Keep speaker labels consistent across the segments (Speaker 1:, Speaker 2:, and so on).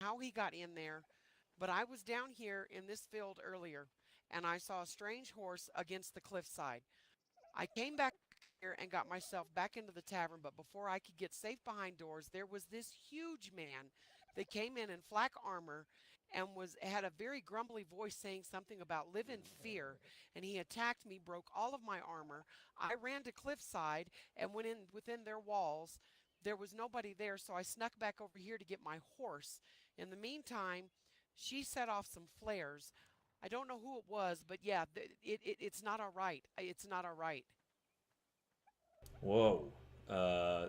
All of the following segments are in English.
Speaker 1: how he got in there, but I was down here in this field earlier and I saw a strange horse against the cliffside. I came back here and got myself back into the tavern, but before I could get safe behind doors, there was this huge man that came in flak armor and was had a very grumbly voice saying something about live in fear, and he attacked me, broke all of my armor. I ran to cliffside and went in within their walls. There was nobody there, so I snuck back over here to get my horse. In the meantime, she set off some flares. I don't know who it was, but yeah, it's not all right. It's not all right.
Speaker 2: Whoa. Uh,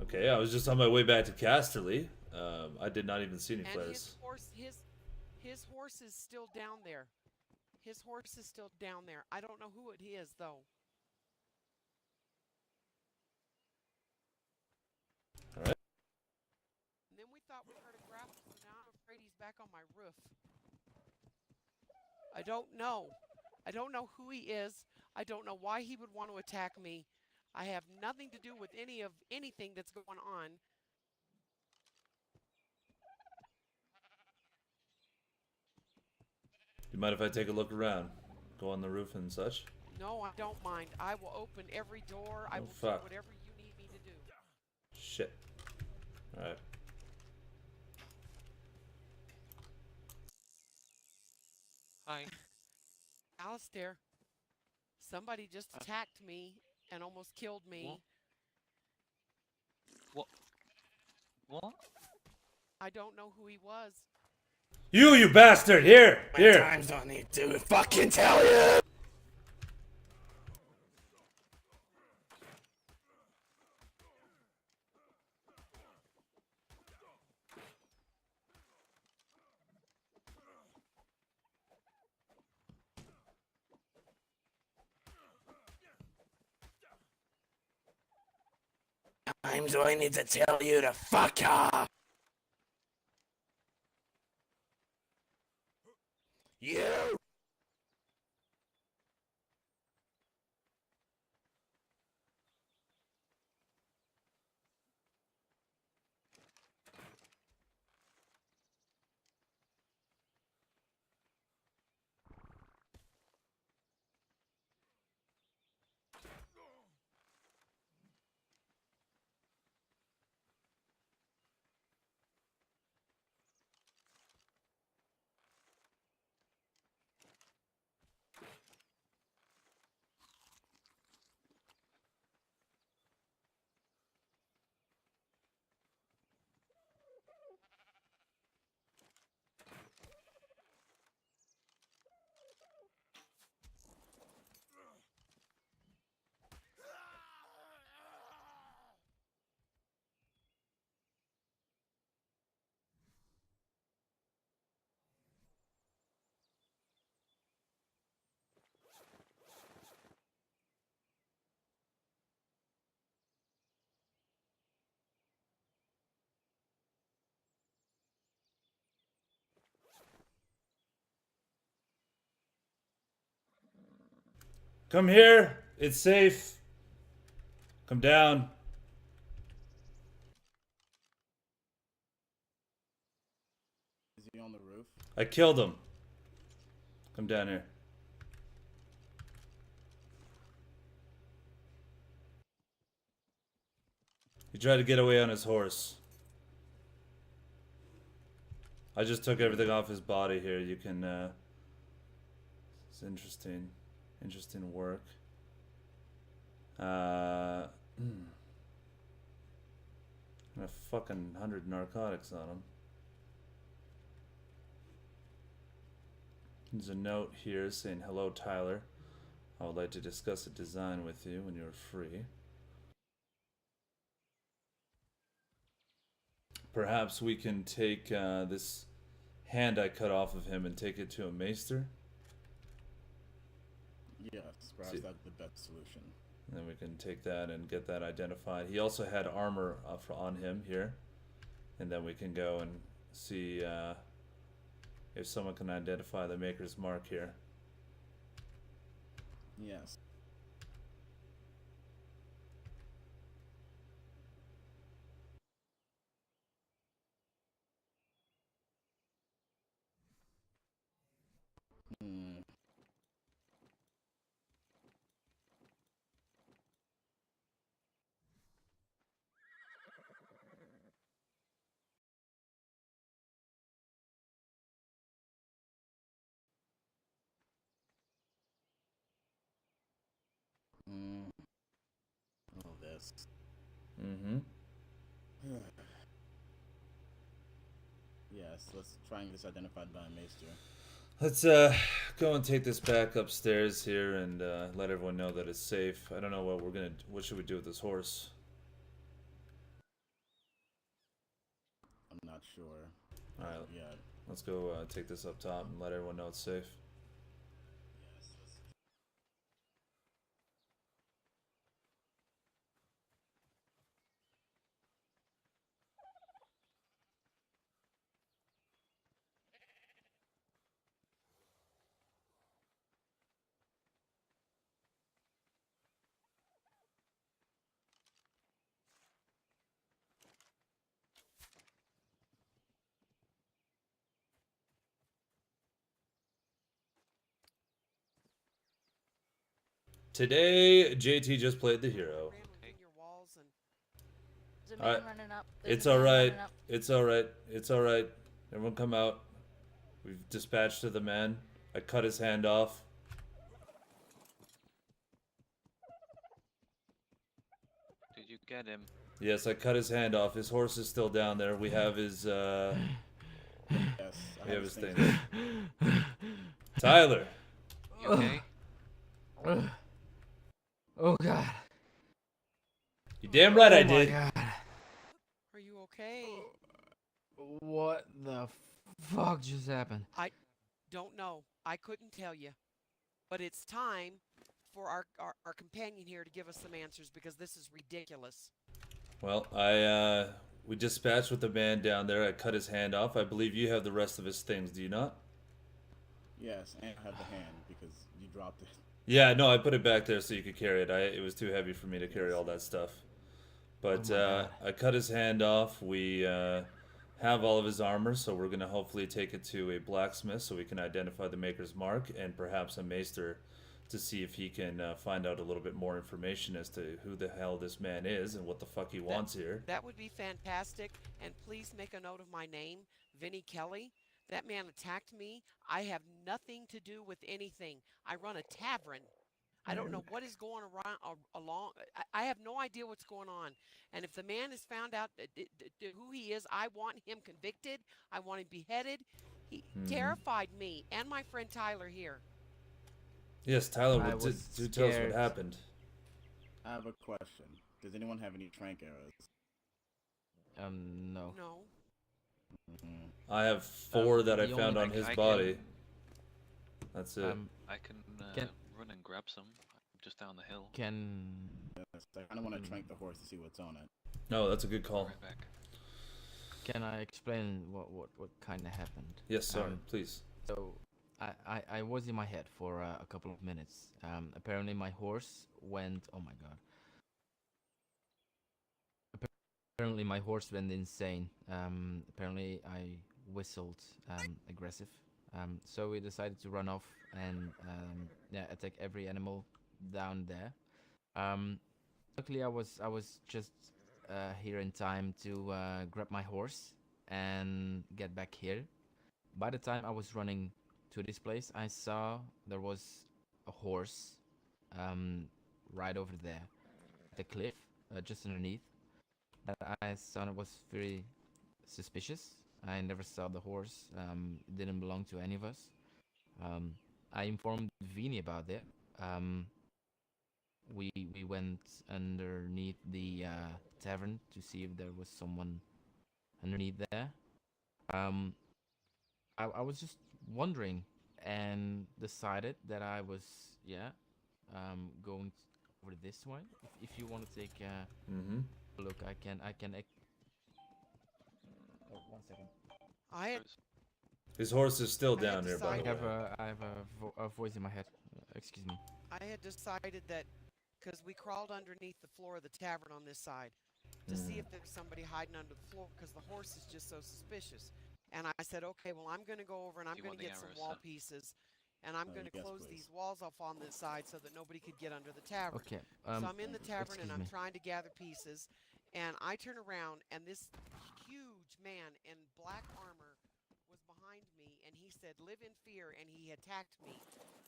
Speaker 2: okay, I was just on my way back to Casterly. I did not even see any
Speaker 1: And his
Speaker 2: flares.
Speaker 1: horse, his horse is still down there. His horse is still down there. I don't know who it is though.
Speaker 2: All right.
Speaker 1: And then we thought we heard a grapple, so now I'm afraid he's back on my roof. I don't know. I don't know who he is. I don't know why he would want to attack me. I have nothing to do with anything that's going on.
Speaker 2: Do you mind if I take a look around? Go on the roof and such?
Speaker 1: No, I don't mind. I will open every door. I
Speaker 2: Oh,
Speaker 1: will do
Speaker 2: fuck.
Speaker 1: whatever you need me to do.
Speaker 2: Shit. Alright.
Speaker 3: Hi.
Speaker 1: Alistair, somebody just
Speaker 3: Uh,
Speaker 1: attacked me and almost killed
Speaker 3: what?
Speaker 1: me.
Speaker 3: What? What?
Speaker 1: I don't know who he was.
Speaker 2: You bastard! Here!
Speaker 4: How many
Speaker 2: Here!
Speaker 4: times do I need to fucking tell you? Times do I need to tell you to fuck off? You!
Speaker 2: Come here! It's safe! Come down!
Speaker 4: Is he on the roof?
Speaker 2: I killed him! Come down here. He tried to get away on his horse. I just took everything off his body here. You can, it's interesting. Interesting work. And a fucking 100 narcotics on him. There's a note here saying, "Hello, Tyler. I would like to discuss a design with you when you're free. Perhaps we can take this hand I cut off of him and take it to a maester.
Speaker 4: Yes, perhaps
Speaker 2: See-
Speaker 4: that's the best solution.
Speaker 2: And then we can take that and get that identified. He also had armor on him here. And then we can go and see if someone can identify the maker's mark here.
Speaker 4: Yes.
Speaker 5: this.
Speaker 2: Mm-hmm.
Speaker 5: Yes, let's try and get this identified by a maester.
Speaker 2: Let's go and take this back upstairs here and let everyone know that it's safe. I don't know what we're gonna. What should we do with this horse?
Speaker 5: I'm not sure.
Speaker 2: All right,
Speaker 5: Yeah.
Speaker 2: let's go take this up top and let everyone know it's safe.
Speaker 5: Yes.
Speaker 2: Today, JT just played the hero.
Speaker 1: Ran within your walls and
Speaker 6: There's a
Speaker 2: Alright.
Speaker 6: man running up. There's
Speaker 2: It's
Speaker 6: a man
Speaker 2: alright.
Speaker 6: running up.
Speaker 2: It's alright. It's alright. Everyone come out. We've dispatched to the man. I cut his hand off.
Speaker 3: Did you get him?
Speaker 2: Yes, I cut his hand off. His horse is still down there. We have his
Speaker 5: Yes.
Speaker 2: we have his
Speaker 5: thing.
Speaker 2: thing. Tyler.
Speaker 3: You okay?
Speaker 7: Oh god.
Speaker 2: You damn right I
Speaker 7: Oh my
Speaker 2: did.
Speaker 7: god.
Speaker 1: are you okay?
Speaker 7: What the fuck just happened?
Speaker 1: Don't know. I couldn't tell you. But it's time for our companion here to give us some answers because this is ridiculous.
Speaker 2: Well, we dispatched with the man down there. I cut his hand off. I believe you have the rest of his things, do you not?
Speaker 5: Yes, and I have the hand because you dropped it.
Speaker 2: Yeah, no, I put it back there so you could carry it. It was too heavy for me to carry all that stuff. But
Speaker 7: Oh my God.
Speaker 2: I cut his hand off. We have all of his armor, so we're gonna hopefully take it to a blacksmith so we can identify the maker's mark and perhaps a maester to see if he can find out a little bit more information as to who the hell this man is and what the fuck he wants here.
Speaker 1: That would be fantastic. And please make a note of my name, Vinnie Kelly. That man attacked me. I have nothing to do with anything. I run a tavern. I don't know what is going around along. I have no idea what's going on. And if the man has found out who he is, I want him convicted. I want him beheaded. He terrified me and my friend Tyler here.
Speaker 2: Yes, Tyler,
Speaker 7: I
Speaker 2: do
Speaker 7: was
Speaker 2: tell us what
Speaker 7: scared.
Speaker 2: happened.
Speaker 5: I have a question. Does anyone have any trank arrows?
Speaker 7: No.
Speaker 1: No.
Speaker 5: Mm-hmm.
Speaker 2: I have 4 that I
Speaker 7: the
Speaker 2: found
Speaker 7: only-
Speaker 2: on his
Speaker 3: I can-
Speaker 2: body. That's it.
Speaker 3: I can,
Speaker 7: Can-
Speaker 3: run and grab some. I'm just down the hill.
Speaker 7: Can
Speaker 5: Yes, I kind of want to trank the horse to see what's on it.
Speaker 2: No, that's a good call.
Speaker 3: Right back.
Speaker 7: can I explain what kind of happened?
Speaker 2: Yes, sir.
Speaker 7: Um,
Speaker 2: Please.
Speaker 7: So I was in my head for a couple of minutes. Apparently my horse went. Oh my god. Apparently my horse went insane. Apparently I whistled aggressive. So we decided to run off and attack every animal down there. Luckily I was just here in time to grab my horse and get back here. By the time I was running to this place, I saw there was a horse right over there, the cliff, just underneath. That I saw it was very suspicious. I never saw the horse. It didn't belong to any of us. I informed Vini about it. We went underneath the tavern to see if there was someone underneath there. I was just wondering and decided that I was going over this way. If you want to take
Speaker 2: Mm-hmm.
Speaker 7: a look, I can. Oh, 1 second.
Speaker 1: I had
Speaker 2: His horse is still
Speaker 1: I had
Speaker 2: down here, by
Speaker 7: I
Speaker 2: the
Speaker 1: decided-
Speaker 2: way.
Speaker 7: have a voice in my head. Excuse me.
Speaker 1: I had decided that because we crawled underneath the floor of the tavern on this side to see if there was somebody hiding under the floor because the horse is just so suspicious. And I said, okay, well, I'm going to go over and I'm
Speaker 3: You
Speaker 1: going
Speaker 3: want
Speaker 1: to
Speaker 3: the
Speaker 1: get some
Speaker 3: arrows,
Speaker 1: wall
Speaker 3: huh?
Speaker 1: pieces and I'm going to
Speaker 5: yes,
Speaker 1: close
Speaker 5: please.
Speaker 1: these walls off on this side so that nobody could get under the tavern.
Speaker 7: Okay.
Speaker 1: So I'm in the tavern and
Speaker 7: excuse
Speaker 1: I'm
Speaker 7: me.
Speaker 1: trying to gather pieces. And I turn around and this huge man in black armor was behind me and he said, live in fear. And he attacked me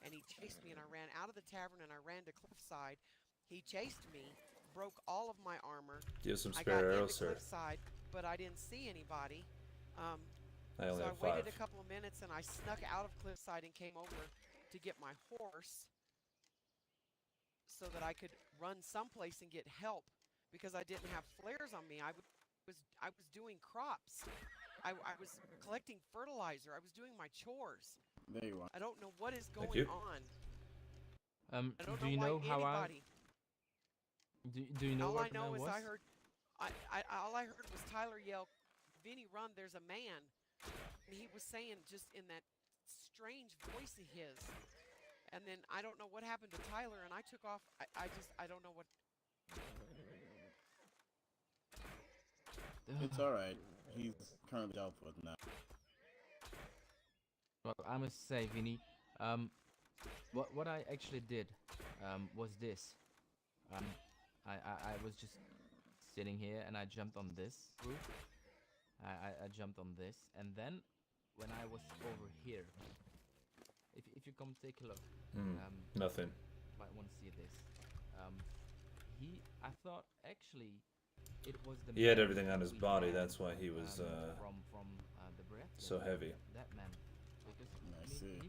Speaker 1: and he chased me and I ran out of the tavern and I ran to cliffside. He chased me, broke all of my armor.
Speaker 2: Do you have some
Speaker 1: I
Speaker 2: spare
Speaker 1: got
Speaker 2: arrows,
Speaker 1: into
Speaker 2: sir?
Speaker 1: cliffside, but I didn't see anybody. Um,
Speaker 2: I only
Speaker 1: so I
Speaker 2: have
Speaker 1: waited
Speaker 2: 5.
Speaker 1: a couple of minutes and I snuck out of cliffside and came over to get my horse so that I could run someplace and get help because I didn't have flares on me. I was doing crops. I was collecting fertilizer. I was doing my chores.
Speaker 5: There you are.
Speaker 1: I don't know what is
Speaker 2: Thank
Speaker 1: going
Speaker 2: you.
Speaker 1: on. I don't
Speaker 7: Do
Speaker 1: know
Speaker 7: you
Speaker 1: why
Speaker 7: know how
Speaker 1: anybody.
Speaker 7: do you know
Speaker 1: All
Speaker 7: where
Speaker 1: I
Speaker 7: the
Speaker 1: know
Speaker 7: man
Speaker 1: is
Speaker 7: was?
Speaker 1: I heard. All I heard was Tyler yell, "Vinny, run! There's a man!" And he was saying just in that strange voice of his. And then I don't know what happened to Tyler, and I took off. I don't know what.
Speaker 5: It's alright. He's currently dealt with now.
Speaker 7: Well, I must say, Vinny, what I actually did, was this. I was just sitting here and I jumped on this roof. I jumped on this, and then when I was over here, if you come take a look,
Speaker 2: Nothing.
Speaker 7: might want to see this. I thought actually it was the
Speaker 2: He had
Speaker 7: man
Speaker 2: everything on
Speaker 7: that
Speaker 2: his
Speaker 7: we
Speaker 2: body.
Speaker 7: had,
Speaker 2: That's why he was
Speaker 7: from the breath.
Speaker 2: so heavy.
Speaker 7: That man, because
Speaker 5: I
Speaker 7: I mean,
Speaker 5: see.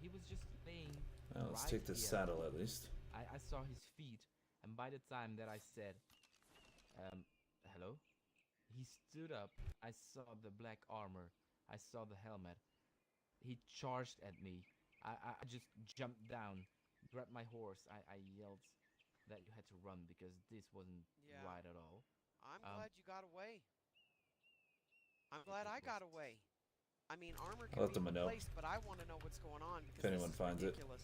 Speaker 7: he was just laying.
Speaker 2: Well, let's
Speaker 7: right
Speaker 2: take this
Speaker 7: here.
Speaker 2: saddle at least.
Speaker 7: I saw his feet, and by the time that I said, hello, he stood up. I saw the black armor. I saw the helmet. He charged at me. I just jumped down, grabbed my horse. I yelled that you had to run because this wasn't
Speaker 1: Yeah.
Speaker 7: right at all.
Speaker 1: I'm glad you got away. I'm glad I got away. I mean, armor
Speaker 2: I'll
Speaker 1: can
Speaker 2: let
Speaker 1: be
Speaker 2: them know.
Speaker 1: replaced, but I want to know what's going on because
Speaker 2: If anyone
Speaker 1: this is
Speaker 2: finds it.
Speaker 1: ridiculous.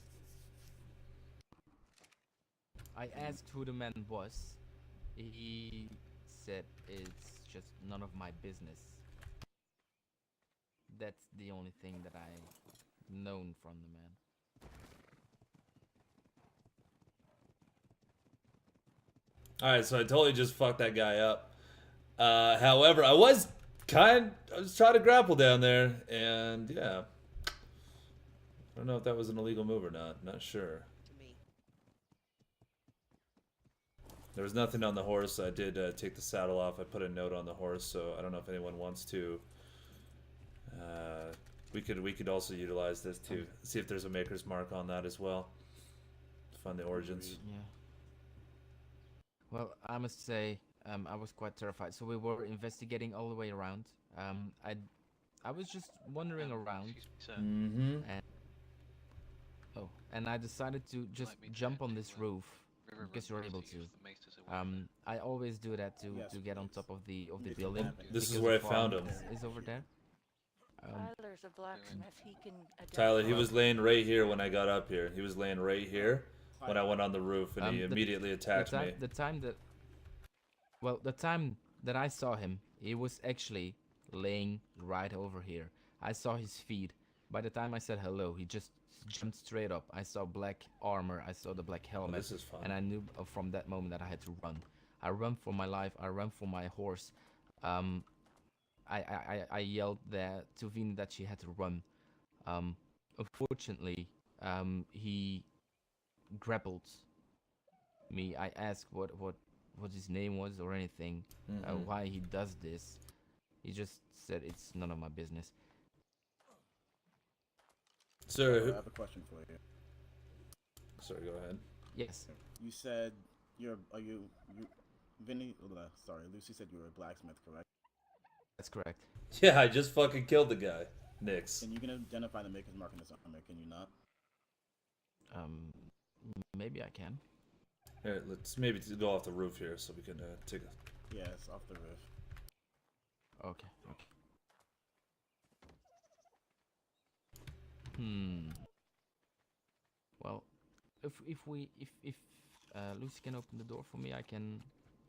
Speaker 7: I asked who the man was. He said it's just none of my business. That's the only thing that I known from the man.
Speaker 2: Alright, so I totally just fucked that guy up. However, I was trying to grapple down there, and yeah. I don't know if that was an illegal move or not. Not sure.
Speaker 1: To me.
Speaker 2: There was nothing on the horse. I did take the saddle off. I put a note on the horse, so I don't know if anyone wants to. We could also utilize this to see if there's a maker's mark on that as well. Find the origins.
Speaker 7: Yeah. Well, I must say, I was quite terrified. So we were investigating all the way around. I was just wandering around,
Speaker 3: Excuse me, sir.
Speaker 2: Mm-hmm.
Speaker 7: and I decided to just
Speaker 3: Like me to
Speaker 7: jump on
Speaker 3: do,
Speaker 7: this roof.
Speaker 3: River
Speaker 7: Guess you're
Speaker 3: Run
Speaker 7: able
Speaker 3: to
Speaker 7: to.
Speaker 3: use the mace as a weapon.
Speaker 7: I always do that to
Speaker 5: Yes,
Speaker 7: get on
Speaker 5: please.
Speaker 7: top of the
Speaker 5: If it
Speaker 7: building.
Speaker 5: happens.
Speaker 2: This is
Speaker 7: because
Speaker 2: where
Speaker 7: the
Speaker 2: I found
Speaker 7: farm
Speaker 2: him.
Speaker 7: Is over there.
Speaker 6: Tyler's a blacksmith. He can adapt.
Speaker 2: Tyler, he was laying right here when I got up here. He was laying right here when I went on the roof, and he
Speaker 7: The-
Speaker 2: immediately attacked me.
Speaker 7: The time that I saw him, he was actually laying right over here. I saw his feet. By the time I said hello, he just jumped straight up. I saw black armor. I saw the black
Speaker 2: Oh,
Speaker 7: helmet.
Speaker 2: this is fun.
Speaker 7: And I knew from that moment that I had to run. I ran for my life. I ran for my horse. I yelled there to Vin that she had to run. Unfortunately, he grappled me. I asked what his name was or anything,
Speaker 2: Mhm.
Speaker 7: why he does this. He just said it's none of my business.
Speaker 2: Sir,
Speaker 5: I have a question for you.
Speaker 2: sorry, go ahead.
Speaker 7: Yes,
Speaker 5: You said Vinny, sorry, Lucy said you were a blacksmith, correct?
Speaker 7: that's correct.
Speaker 2: Yeah, I just fucking killed the guy. Nix.
Speaker 5: And you can identify the maker's mark in this armor, can you not?
Speaker 7: Maybe I can.
Speaker 2: Here, let's maybe go off the roof here so we can take a...
Speaker 5: Yes, off the roof.
Speaker 7: Okay. Well, if Lucy can open the door for me, I can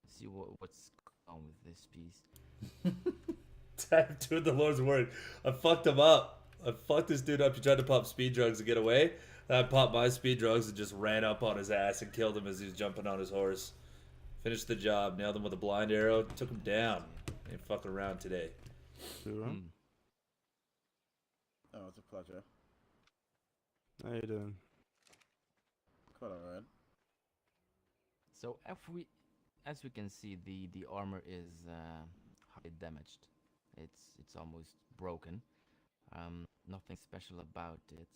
Speaker 7: see what's going on with this piece.
Speaker 2: I'm doing the Lord's work. I fucked him up. I fucked this dude up. He tried to pop speed drugs to get away. I popped my speed drugs and just ran up on his ass and killed him as he was jumping on his horse. Finished the job. Nailed him with a blind arrow. Took him down. Ain't fucking around today.
Speaker 7: Hmm.
Speaker 5: Oh, it's a pleasure.
Speaker 8: How you doing?
Speaker 5: Quite alright.
Speaker 7: So as we can see, the armor is highly damaged. It's almost broken. Nothing special about it.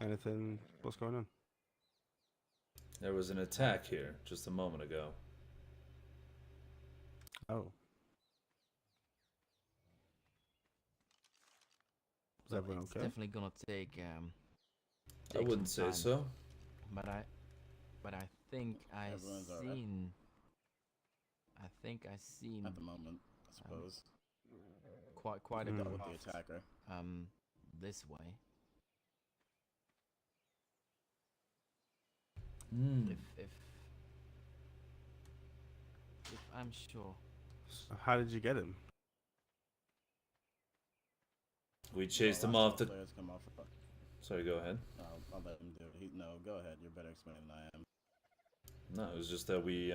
Speaker 8: Anything? What's going on?
Speaker 2: There was an attack here just a moment ago.
Speaker 8: Oh. Is
Speaker 7: Well,
Speaker 8: everyone
Speaker 7: it's
Speaker 8: okay?
Speaker 7: definitely gonna take
Speaker 2: I
Speaker 7: take
Speaker 2: wouldn't
Speaker 7: some
Speaker 2: say
Speaker 7: time,
Speaker 2: so.
Speaker 7: but I think
Speaker 5: Everyone's alright.
Speaker 7: I seen
Speaker 5: At the moment, I suppose.
Speaker 7: quite a
Speaker 8: Mm.
Speaker 5: Dealt
Speaker 7: good
Speaker 5: with the
Speaker 7: host,
Speaker 5: attacker.
Speaker 7: this way.
Speaker 2: Hmm.
Speaker 7: If I'm sure.
Speaker 8: So how did you get him?
Speaker 2: We chased
Speaker 5: Well,
Speaker 2: him
Speaker 5: I
Speaker 2: off
Speaker 5: saw
Speaker 2: the.
Speaker 5: players come off.
Speaker 2: Sorry, go ahead.
Speaker 5: I'll let him do it. No, go ahead. You're better explaining than I am.
Speaker 2: No, it was just that we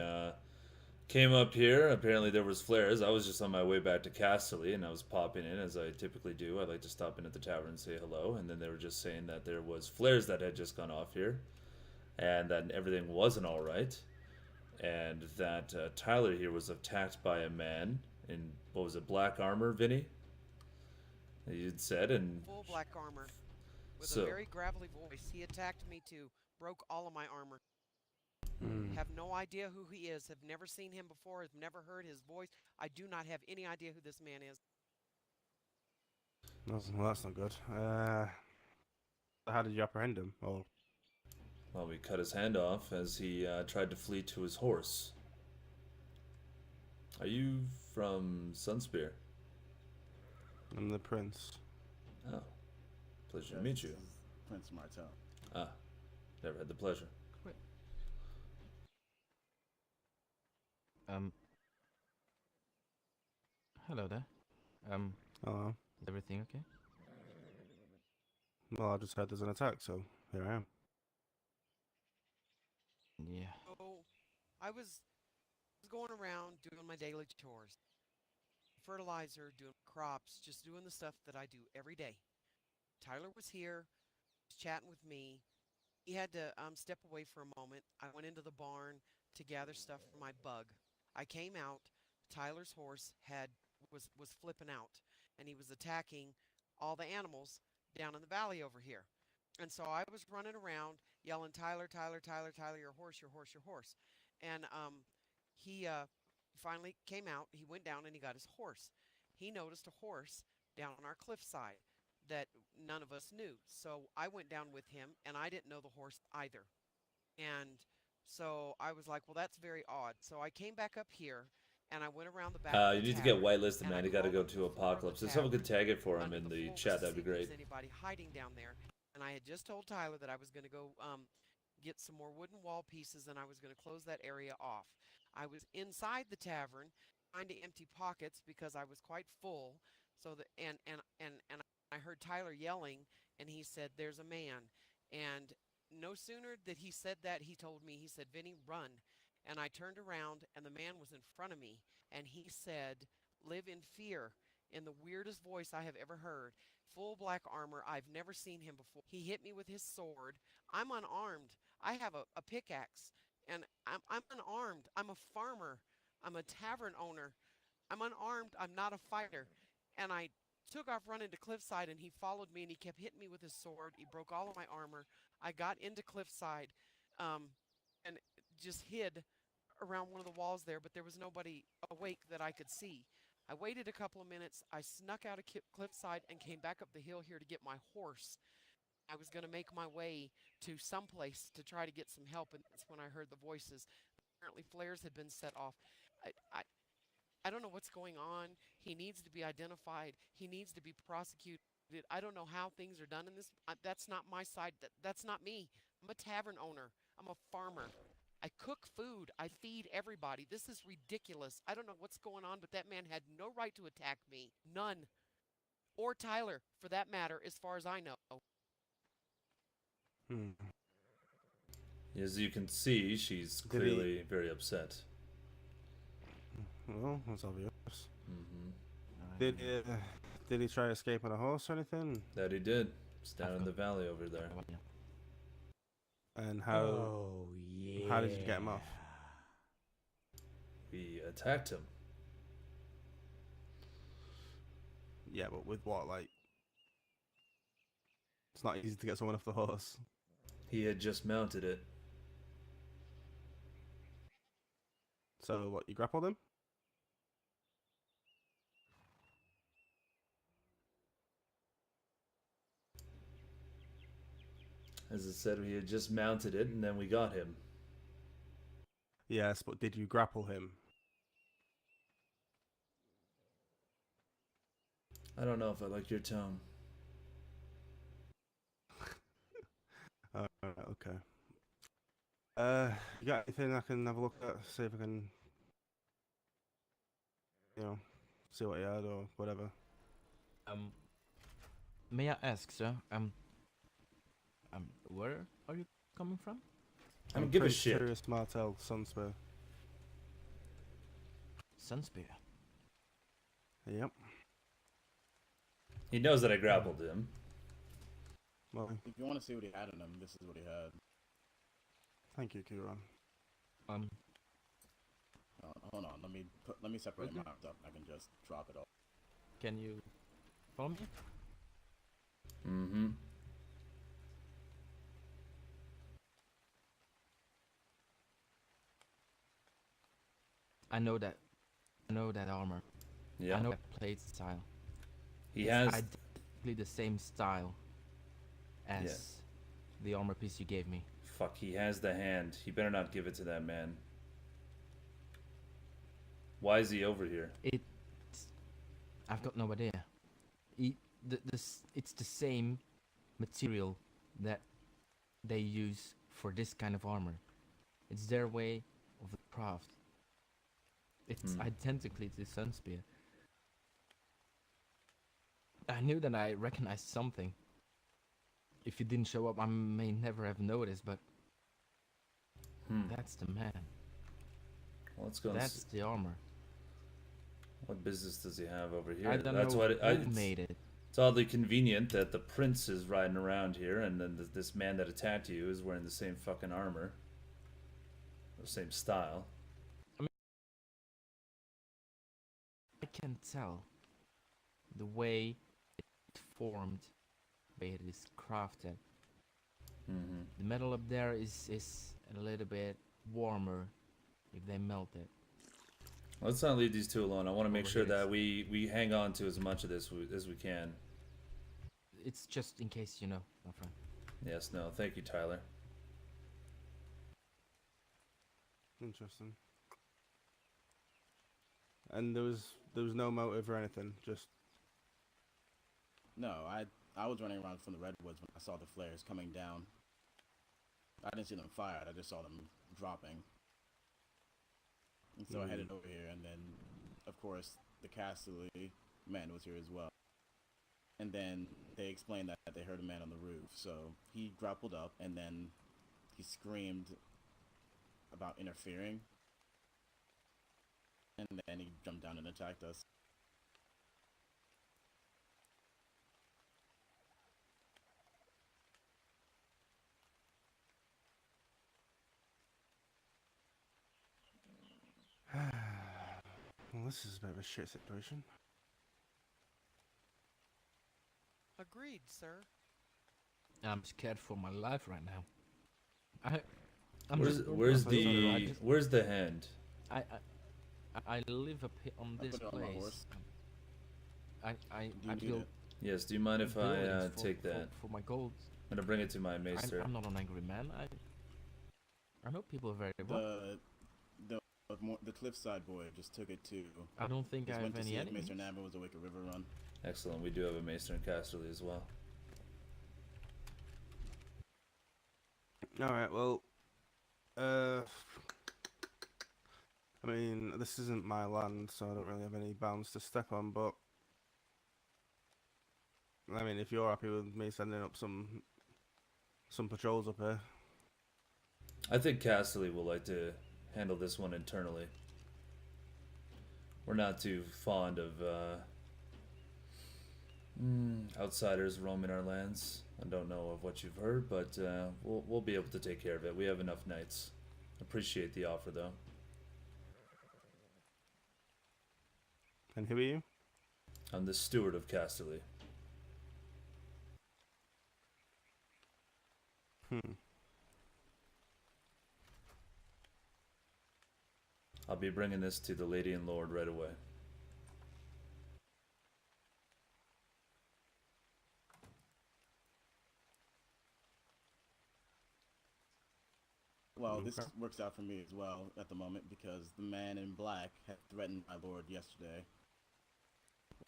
Speaker 2: came up here. Apparently there was flares. I was just on my way back to Casterly, and I was popping in as I typically do. I like to stop in at the tavern and say hello, and then they were just saying that there was flares that had just gone off here, and that everything wasn't all right, and that Tyler here was attacked by a man in, what was it, black armor, Vinny? You'd said, and
Speaker 1: Full black armor. With
Speaker 2: So-
Speaker 1: a very gravelly voice. He attacked me too. Broke all of my armor.
Speaker 8: Hmm.
Speaker 1: Have no idea who he is. Have never seen him before. Have never heard his voice. I do not have any idea who this man is.
Speaker 8: Well, that's not good. How did you apprehend him? Oh,
Speaker 2: well, we cut his hand off as he tried to flee to his horse. Are you from Sunspear?
Speaker 8: I'm the prince.
Speaker 2: Oh, pleasure to
Speaker 5: Yes,
Speaker 2: meet
Speaker 5: this
Speaker 2: you.
Speaker 5: is Prince Martel.
Speaker 2: Ah, never had the pleasure.
Speaker 7: Hello there.
Speaker 8: Oh,
Speaker 7: Is everything okay?
Speaker 8: well, I just heard there's an attack, so here I am.
Speaker 7: Yeah.
Speaker 1: So I was going around doing my daily chores. Fertilizer, doing crops, just doing the stuff that I do every day. Tyler was here, was chatting with me. He had to step away for a moment. I went into the barn to gather stuff for my bug. I came out. Tyler's horse was flipping out, and he was attacking all the animals down in the valley over here. And so I was running around yelling, "Tyler, Tyler, Tyler, Tyler, your horse, your horse, your horse!" And he finally came out. He went down and he got his horse. He noticed a horse down on our cliffside that none of us knew. So I went down with him, and I didn't know the horse either. And so I was like, well, that's very odd. So I came back up here, and I went around the back of
Speaker 2: You
Speaker 1: the
Speaker 2: need to get
Speaker 1: tavern,
Speaker 2: whitelisted,
Speaker 1: and
Speaker 2: man.
Speaker 1: I
Speaker 2: You gotta
Speaker 1: crawled
Speaker 2: go
Speaker 1: under
Speaker 2: to
Speaker 1: the floor of the
Speaker 2: Apocalypse. If someone could
Speaker 1: tavern,
Speaker 2: tag it for him
Speaker 1: under
Speaker 2: in
Speaker 1: the
Speaker 2: the
Speaker 1: floor,
Speaker 2: chat,
Speaker 1: to
Speaker 2: that'd be
Speaker 1: see if there was
Speaker 2: great.
Speaker 1: anybody hiding down there. And I had just told Tyler that I was going to go get some more wooden wall pieces, and I was going to close that area off. I was inside the tavern trying to empty pockets because I was quite full. So that and I heard Tyler yelling, and he said, "There's a man." And no sooner did he said that, he told me, he said, "Vinny, run." And I turned around, and the man was in front of me, and he said, "Live in fear," in the weirdest voice I have ever heard. Full black armor. I've never seen him before. He hit me with his sword. I'm unarmed. I have a pickaxe, and I'm unarmed. I'm a farmer. I'm a tavern owner. I'm unarmed. I'm not a fighter. And I took off running to Cliffside, and he followed me, and he kept hitting me with his sword. He broke all of my armor. I got into Cliffside and just hid around one of the walls there, but there was nobody awake that I could see. I waited a couple of minutes. I snuck out of Cliffside and came back up the hill here to get my horse. I was going to make my way to someplace to try to get some help, and that's when I heard the voices. Apparently, flares had been set off. I, I, I don't know what's going on. He needs to be identified. He needs to be prosecuted. I don't know how things are done in this. That's not my side. That's not me. I'm a tavern owner. I'm a farmer. I cook food. I feed everybody. This is ridiculous. I don't know what's going on, but that man had no right to attack me. None. Or Tyler, for that matter, as far as I know.
Speaker 8: Hmm.
Speaker 2: As you can see, she's
Speaker 8: Did he-
Speaker 2: clearly very upset.
Speaker 8: Well, that's obvious.
Speaker 2: Hmm
Speaker 8: Did he try to escape on a horse or anything?
Speaker 2: That he did. It's down
Speaker 7: I've
Speaker 2: in the valley over there.
Speaker 8: And how how did you get him off?
Speaker 2: We attacked him.
Speaker 8: Yeah, but with what? Like, it's not easy to get someone off the horse.
Speaker 2: He had just mounted it.
Speaker 8: So what? You grappled him?
Speaker 2: As I said, we had just mounted it, and then we got him.
Speaker 8: Yes, but did you grapple him?
Speaker 2: I don't know if I like your tone.
Speaker 8: Okay. You got anything I can have a look at? See if I can, see what he had or whatever.
Speaker 7: May I ask, sir? Where are you coming from?
Speaker 2: I don't give a
Speaker 8: Prince
Speaker 2: shit.
Speaker 8: Sirius Martel, Sunspear.
Speaker 7: Sunspear.
Speaker 8: Yep.
Speaker 2: He knows that I grappled him.
Speaker 8: Well,
Speaker 5: If you want to see what he had in him, this is what he had.
Speaker 8: thank you, Kieran.
Speaker 5: Hold on, let me separate
Speaker 7: Okay.
Speaker 5: him out. I can just drop it all.
Speaker 7: Can you follow me?
Speaker 2: Mm-hmm.
Speaker 7: I know that armor.
Speaker 2: Yeah.
Speaker 7: I know that plate style.
Speaker 2: He
Speaker 7: It's
Speaker 2: has.
Speaker 7: identically the same style as
Speaker 2: Yes.
Speaker 7: the armor piece you gave me.
Speaker 2: Fuck, he has the hand. He better not give it to that man. Why is he over here?
Speaker 7: I've got no idea. It's the same material that they use for this kind of armor. It's their way of the craft. It's identically to Sunspear. I knew that I recognized something. If you didn't show up, I may never have noticed, but that's the man.
Speaker 2: Well, let's go. And
Speaker 7: That's the armor.
Speaker 2: what business does he have over here?
Speaker 7: I don't
Speaker 2: That's
Speaker 7: know
Speaker 2: what
Speaker 7: who made it.
Speaker 2: It's oddly convenient that the prince is riding around here, and then this man that attacked you is wearing the same fucking armor, the same style.
Speaker 7: I can tell the way it formed, the way it is crafted.
Speaker 2: Mm-hmm.
Speaker 7: The metal up there is a little bit warmer if they melt it.
Speaker 2: Let's not leave these two alone. I want to make
Speaker 7: Over
Speaker 2: sure
Speaker 7: here.
Speaker 2: that we hang on to as much of this as we can.
Speaker 7: It's just in case you know, my friend.
Speaker 2: Yes, no, thank you, Tyler.
Speaker 8: Interesting. And there was no motive or anything. Just
Speaker 5: No, I was running around from the redwoods when I saw the flares coming down. I didn't see them fired. I just saw them dropping. And so I headed over here, and then, of course, the Casterly man was here as well. And then they explained that they heard a man on the roof. So he grappled up, and then he screamed about interfering. And then he jumped down and attacked us.
Speaker 8: well, this is a bit of a shit situation.
Speaker 1: Agreed, sir.
Speaker 7: I'm scared for my life right now. I'm
Speaker 2: Where's
Speaker 7: just-
Speaker 2: where's
Speaker 7: I'm sorry, I
Speaker 2: the
Speaker 7: just-
Speaker 2: where's the hand?
Speaker 7: I live up here on
Speaker 5: I
Speaker 7: this
Speaker 5: put it on my
Speaker 7: place.
Speaker 5: horse.
Speaker 7: I
Speaker 5: Do you need
Speaker 7: built
Speaker 5: it?
Speaker 2: Yes. Do you mind if I
Speaker 7: buildings
Speaker 2: take that?
Speaker 7: for my gold.
Speaker 2: I'm gonna bring it to my maester.
Speaker 7: I'm not an angry man. I know people very well.
Speaker 5: The cliffside boy just took it to.
Speaker 7: I don't think I
Speaker 5: Just
Speaker 7: have
Speaker 5: went to
Speaker 7: any
Speaker 5: see if
Speaker 7: enemies.
Speaker 5: Mr. Namba was awake at River Run.
Speaker 2: Excellent. We do have a maester in Casterly as well.
Speaker 8: All right. Well, I mean, this isn't my land, so I don't really have any bounds to step on. But I mean, if you're happy with me sending up some patrols up here,
Speaker 2: I think Casterly will like to handle this one internally. We're not too fond of Outsiders roaming our lands. I don't know of what you've heard, but we'll be able to take care of it. We have enough knights. Appreciate the offer, though.
Speaker 8: And who are you?
Speaker 2: I'm the steward of Casterly.
Speaker 8: Hmm.
Speaker 2: I'll be bringing this to the Lady and Lord right away.
Speaker 5: Well, this
Speaker 8: Okay.
Speaker 5: works out for me as well at the moment because the man in black had threatened my lord yesterday.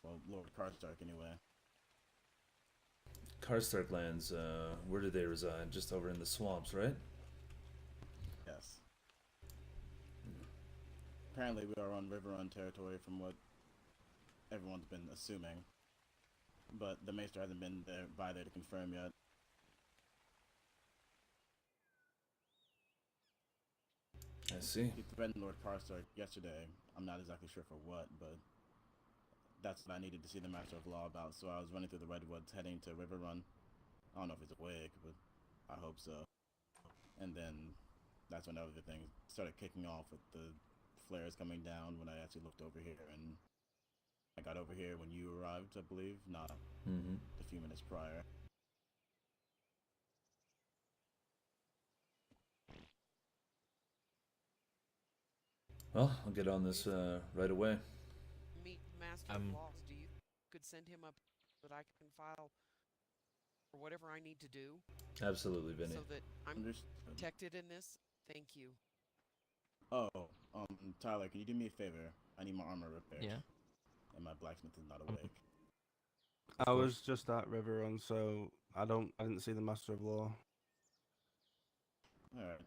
Speaker 5: Well, Lord Karstark, anyway.
Speaker 2: Karstark lands, where do they reside? Just over in the swamps, right?
Speaker 5: Yes. Apparently, we are on Riverrun territory, from what everyone's been assuming. But the Maester hasn't been by there to confirm yet.
Speaker 2: I see.
Speaker 5: He threatened Lord Karstark yesterday. I'm not exactly sure for what, but that's what I needed to see the Master of Law about. So I was running through the Redwoods, heading to Riverrun. I don't know if he's awake, but I hope so. And then that's when everything started kicking off with the flares coming down when I actually looked over here. And I got over here when you arrived, I believe, not
Speaker 2: Mm-hmm.
Speaker 5: a few minutes prior.
Speaker 2: Well, I'll get on this right away.
Speaker 1: Meet Master of Laws. Do you could send him up that I can file or whatever I need to do
Speaker 2: Absolutely, Vinny.
Speaker 1: so that I'm
Speaker 5: Understood.
Speaker 1: protected in this? Thank you.
Speaker 5: Oh, Tyler, can you do me a favor? I need my armor repaired.
Speaker 7: Yeah.
Speaker 5: And my blacksmith is not awake.
Speaker 8: I was just at Riverrun, so I didn't see the Master of Law.
Speaker 5: Alright.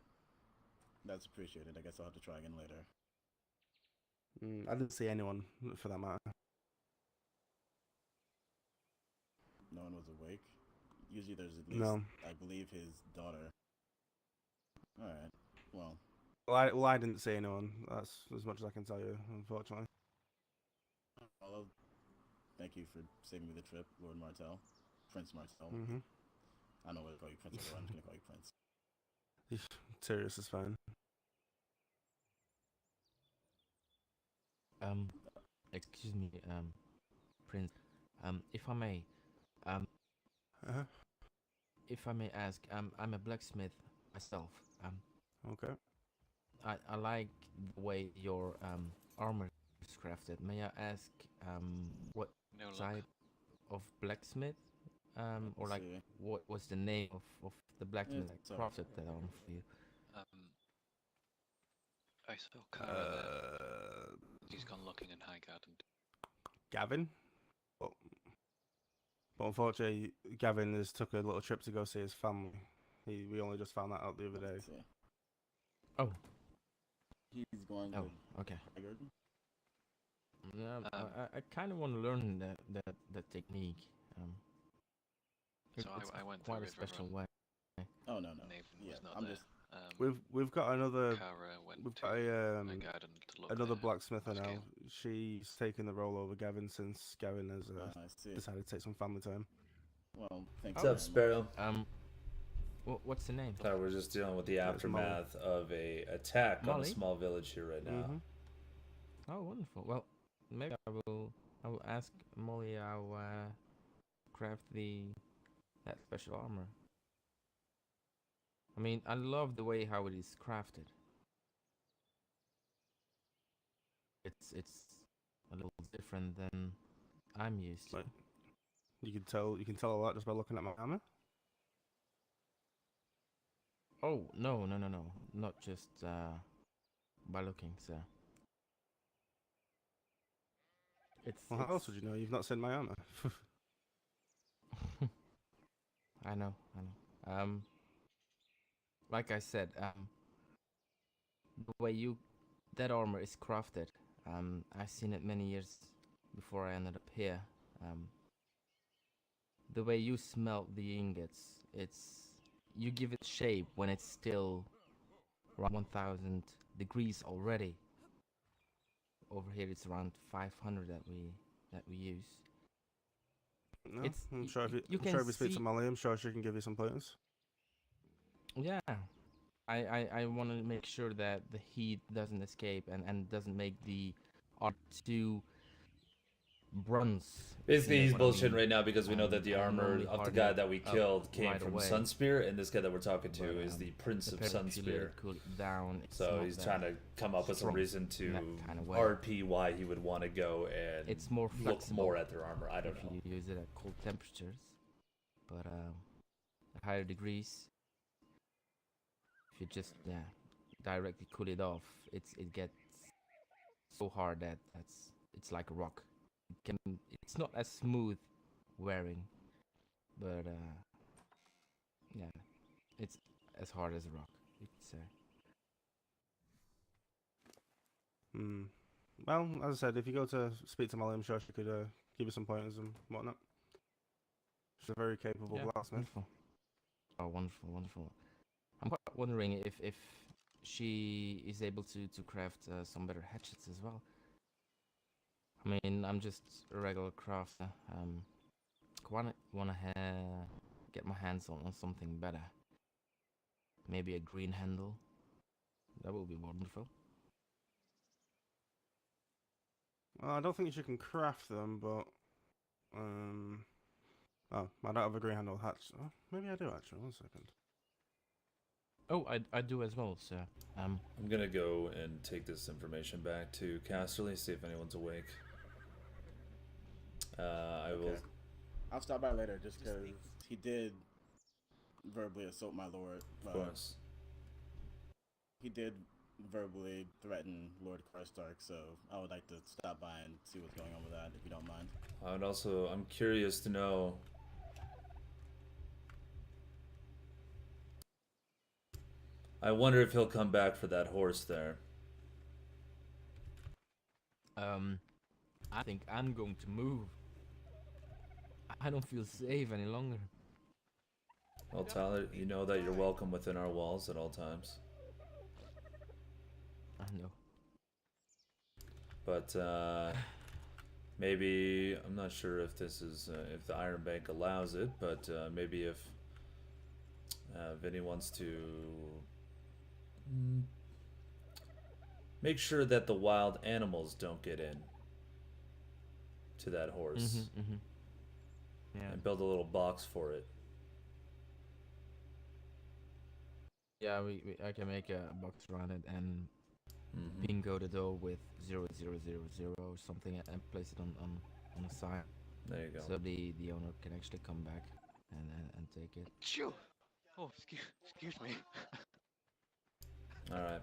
Speaker 5: That's appreciated. I guess I'll have to try again later.
Speaker 8: I didn't see anyone, for that matter.
Speaker 5: No one was awake. Usually there's at least,
Speaker 8: No.
Speaker 5: I believe, his daughter. Alright. Well,
Speaker 8: Well, I didn't see anyone. That's as much as I can tell you, unfortunately.
Speaker 5: well, thank you for saving me the trip, Lord Martell. Prince Martell.
Speaker 8: Mm-hmm.
Speaker 5: I don't know what to call you Prince or I'm just gonna call you Prince.
Speaker 8: Sirius is fine.
Speaker 7: Excuse me, Prince. If I may,
Speaker 8: Uh-huh.
Speaker 7: if I may ask, I'm a blacksmith myself.
Speaker 8: Okay.
Speaker 7: I like the way your armor is crafted. May I ask, what
Speaker 3: No luck.
Speaker 7: type of blacksmith, or like
Speaker 5: See.
Speaker 7: what was the name of the blacksmith that
Speaker 5: It's alright.
Speaker 7: crafted that armor for you?
Speaker 3: I saw Kara there. He's gone looking in Highgarden.
Speaker 8: Gavin? But unfortunately, Gavin has took a little trip to go see his family. We only just found that out the other day.
Speaker 5: Let's see.
Speaker 7: Oh,
Speaker 5: He's going
Speaker 7: oh,
Speaker 5: to
Speaker 7: okay.
Speaker 5: Highgarden?
Speaker 7: Yeah, I kind of want to learn that technique.
Speaker 3: So
Speaker 7: It's
Speaker 3: I went to
Speaker 7: quite a
Speaker 3: River
Speaker 7: special
Speaker 3: Run.
Speaker 7: way.
Speaker 5: Oh, no.
Speaker 3: Nathan
Speaker 5: Yeah,
Speaker 3: was not
Speaker 5: I'm
Speaker 3: there.
Speaker 5: just...
Speaker 8: We've got another
Speaker 3: Kara went
Speaker 8: we've
Speaker 3: to
Speaker 8: got
Speaker 3: Highgarden to look
Speaker 8: another
Speaker 3: there.
Speaker 8: blacksmither
Speaker 3: on
Speaker 8: now.
Speaker 3: scale.
Speaker 8: She's taken the role over Gavin since Gavin has
Speaker 5: I see.
Speaker 8: decided to take some family time.
Speaker 5: Well, thank
Speaker 2: What's
Speaker 5: you
Speaker 2: up,
Speaker 5: very much.
Speaker 2: Sparrow?
Speaker 7: What's the name?
Speaker 2: We're just dealing with the
Speaker 8: It's Molly.
Speaker 2: aftermath of a attack on a
Speaker 7: Molly?
Speaker 2: small village here right now.
Speaker 8: Mhm.
Speaker 7: Oh, wonderful. Well, maybe I will ask Molly how craft that special armor. I mean, I love the way how it is crafted. It's a little different than I'm used to.
Speaker 8: Like, you can tell a lot just by looking at my armor.
Speaker 7: Oh, no, not just by looking, sir.
Speaker 8: Well, how else would you know? You've not seen my armor.
Speaker 7: I know. Like I said, the way that armor is crafted, I've seen it many years before I ended up here. The way you smelt the ingots, you give it shape when it's still around 1000 degrees already. Over here it's around 500 that we use.
Speaker 8: No,
Speaker 7: It's
Speaker 8: I'm sure if you,
Speaker 7: you
Speaker 8: I'm
Speaker 7: can
Speaker 8: sure if you speak to
Speaker 7: see.
Speaker 8: Molly, I'm sure she can give you some pointers.
Speaker 7: Yeah, I want to make sure that the heat doesn't escape and doesn't make the R2 bronze. If you
Speaker 2: Basically,
Speaker 7: know
Speaker 2: he's
Speaker 7: what I
Speaker 2: bullshitting
Speaker 7: mean.
Speaker 2: right now because we know that the
Speaker 7: And
Speaker 2: armor
Speaker 7: normally
Speaker 2: of the
Speaker 7: harden
Speaker 2: guy
Speaker 7: it
Speaker 2: that we
Speaker 7: up
Speaker 2: killed came
Speaker 7: right
Speaker 2: from
Speaker 7: away.
Speaker 2: Sunspear, and this guy that we're talking to
Speaker 7: But
Speaker 2: is the Prince of
Speaker 7: apparently if you let
Speaker 2: Sunspear.
Speaker 7: it cool down, it's
Speaker 2: So
Speaker 7: not
Speaker 2: he's
Speaker 7: that
Speaker 2: trying to come up with some
Speaker 7: strong
Speaker 2: reason to
Speaker 7: in that kind of way.
Speaker 2: RP why he would want to go and
Speaker 7: It's more
Speaker 2: look
Speaker 7: flexible
Speaker 2: more at their armor. I don't
Speaker 7: if
Speaker 2: know.
Speaker 7: you use it at cold temperatures, but at higher degrees, if you just directly cool it off, it gets so hard that it's like a rock. It's not as smooth wearing, but yeah, it's as hard as a rock, you could say.
Speaker 8: Hmm. Well, as I said, if you go to speak to Molly, I'm sure she could give you some pointers and whatnot. She's a very capable blacksmith.
Speaker 7: Wonderful. Oh, wonderful, wonderful. I'm quite wondering if she is able to craft some better hatchets as well. I mean, I'm just a regular crafter. Wanna get my hands on something better. Maybe a green handle. That will be wonderful.
Speaker 8: Well, I don't think you can craft them, but oh, I don't have a green handle hatch. Oh, maybe I do actually. 1 second.
Speaker 7: Oh, I do as well, sir.
Speaker 2: I'm gonna go and take this information back to Casterly, see if anyone's awake. I will.
Speaker 5: I'll stop by later just because he did verbally assault my lord.
Speaker 2: Of course.
Speaker 5: He did verbally threaten Lord Karstark, so I would like to stop by and see what's going on with that, if you don't mind.
Speaker 2: I'm curious to know. I wonder if he'll come back for that horse there.
Speaker 7: I think I'm going to move. I don't feel safe any longer.
Speaker 2: Well, Tyler, you know that you're welcome within our walls at all times.
Speaker 7: I know.
Speaker 2: But maybe I'm not sure if this is if the Iron Bank allows it, but maybe if Vinny wants to make sure that the wild animals don't get in to that horse,
Speaker 7: Yeah.
Speaker 2: and build a little box for it.
Speaker 7: Yeah, I can make a box around it and bingo the door with 0000 or something and place it on the side.
Speaker 2: There you go.
Speaker 7: So the owner can actually come back and take it.
Speaker 3: Shoo! Oh, excuse me.
Speaker 2: All right.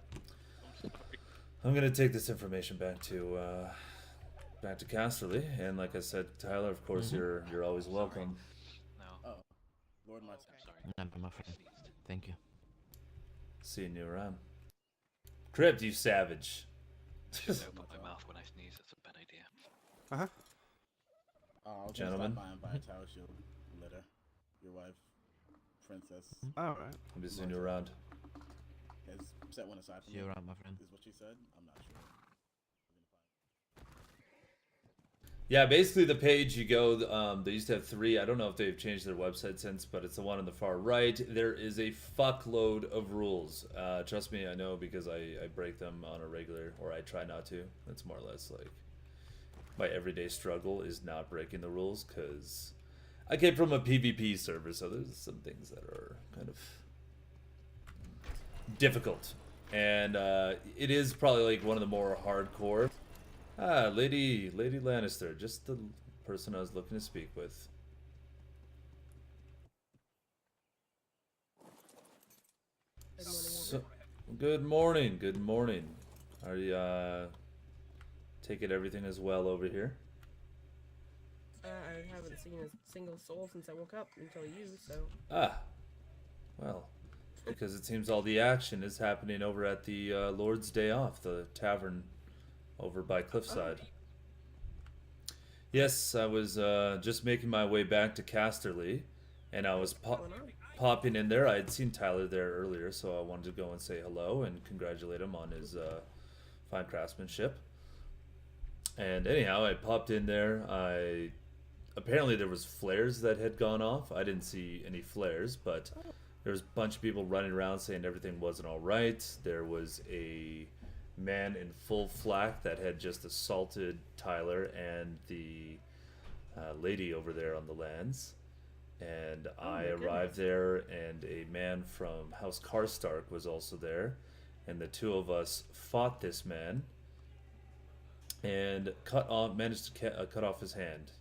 Speaker 2: I'm gonna take this information back to Casterly, and like I said, Tyler, of course, you're always welcome.
Speaker 3: No.
Speaker 5: Oh, Lord Martin.
Speaker 3: I'm sorry.
Speaker 7: Never, my friend. Thank you.
Speaker 2: Seeing you around. Crypt, you savage.
Speaker 3: Shouldn't open my mouth when I sneeze. That's a bad idea.
Speaker 8: Uh-huh.
Speaker 5: I was
Speaker 2: Gentlemen.
Speaker 5: gonna stop by and buy a tower shield later. Your wife, Princess,
Speaker 8: Alright.
Speaker 2: I'm just seeing you around.
Speaker 5: has set one aside for
Speaker 7: See
Speaker 5: me.
Speaker 7: you around, my friend.
Speaker 5: Is what she said? I'm not sure.
Speaker 2: Yeah, basically the page you go, they used to have 3. I don't know if they've changed their website since, but it's the one on the far right. There is a fuckload of rules. Trust me, I know because I break them on a regular, or I try not to. That's more or less like my everyday struggle is not breaking the rules, because I came from a PvP server, so there's some things that are kind of difficult. And it is probably like one of the more hardcore. Ah, Lady Lannister, just the person I was looking to speak with. Good morning. Good morning. Are you taking everything as well over here?
Speaker 9: I haven't seen a single soul since I woke up until you, so.
Speaker 2: Ah, well, because it seems all the action is happening over at the Lord's Day Off, the tavern over by Cliffside. Yes, I was just making my way back to Casterly, and I was popping in there. I had seen Tyler there earlier, so I wanted to go and say hello and congratulate him on his fine craftsmanship. And anyhow, I popped in there. I apparently there was flares that had gone off. I didn't see any flares, but there was a bunch of people running around saying everything wasn't all right. There was a man in full flak that had just assaulted Tyler and the lady over there on the lands. And I arrived there, and a man from House Karstark was also there, and the two of us fought this man and managed to cut off his hand.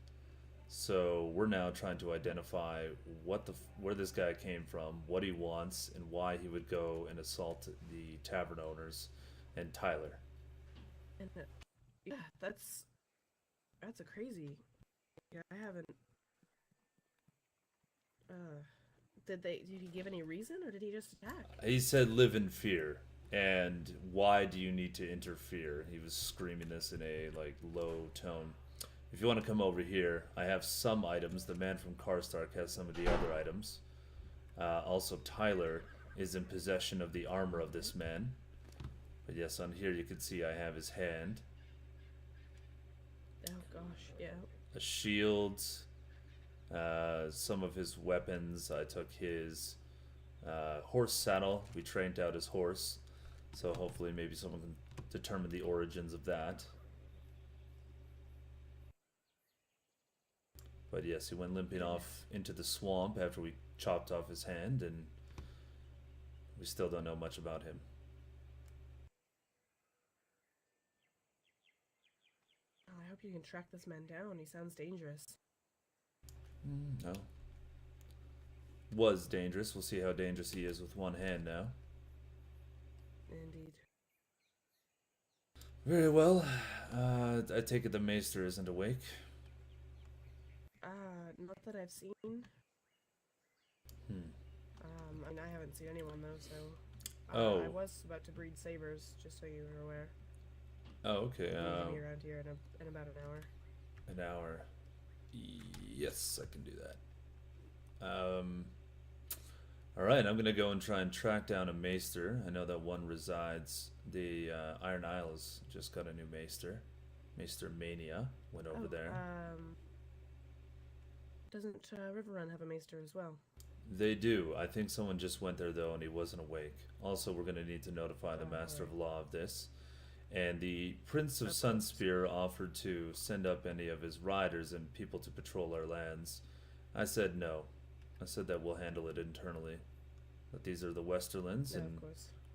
Speaker 2: So we're now trying to identify where this guy came from, what he wants, and why he would go and assault the tavern owners and Tyler.
Speaker 9: And yeah, that's a crazy. Yeah, I haven't. Did he give any reason, or did he just attack?
Speaker 2: He said, "Live in fear." And why do you need to interfere? He was screaming this in a low tone. If you want to come over here, I have some items. The man from Karstark has some of the other items. Also, Tyler is in possession of the armor of this man. But yes, on here you can see I have his hand.
Speaker 9: Oh gosh, yeah.
Speaker 2: A shield. Some of his weapons. I took his horse saddle. We trained out his horse. So hopefully maybe someone can determine the origins of that. But yes, he went limping off into the swamp after we chopped off his hand, and we still don't know much about him.
Speaker 9: Oh, I hope you can track this man down. He sounds dangerous.
Speaker 2: No. Was dangerous. We'll see how dangerous he is with one hand now.
Speaker 9: Indeed.
Speaker 2: Very well. I take it the maester isn't awake.
Speaker 9: Not that I've seen. I mean, I haven't seen anyone though, so. I was about to breed sabers, just so you were aware.
Speaker 2: Oh, okay.
Speaker 9: He'll be around here in about an hour.
Speaker 2: An hour. Yes, I can do that. Alright, I'm gonna go and try and track down a maester. I know that one resides. The Iron Isles just got a new maester. Maester Mania went over there.
Speaker 9: Doesn't Riverrun have a maester as well?
Speaker 2: They do. I think someone just went there though and he wasn't awake. Also, we're gonna need to notify the Master of Law of this. And the Prince of Sunspear offered to send up any of his riders and people to patrol our lands. I said no. I said that we'll handle it internally. That these are the Westerlands, and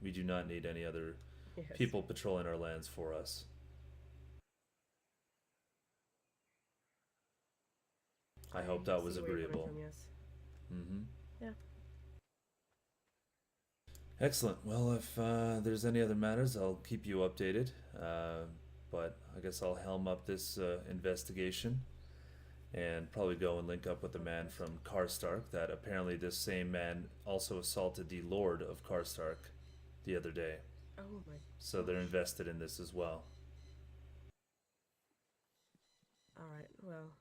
Speaker 2: we do not need any other people patrolling our lands for us. I hope that was agreeable.
Speaker 9: Yeah.
Speaker 2: Excellent. Well, if there's any other matters, I'll keep you updated. But I guess I'll helm up this investigation and probably go and link up with the man from Karstark. That apparently this same man also assaulted the Lord of Karstark the other day.
Speaker 9: Oh my.
Speaker 2: So they're invested in this as well.
Speaker 9: All right. Well.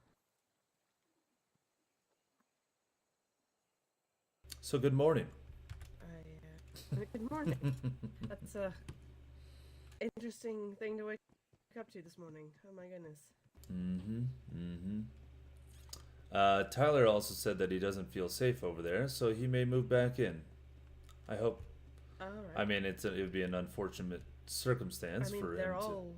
Speaker 2: So good morning.
Speaker 9: Good morning. That's a interesting thing to wake up to this morning. Oh my goodness.
Speaker 2: Tyler also said that he doesn't feel safe over there, so he may move back in. I hope.
Speaker 9: All right.
Speaker 2: I mean, it would be an unfortunate circumstance for him to.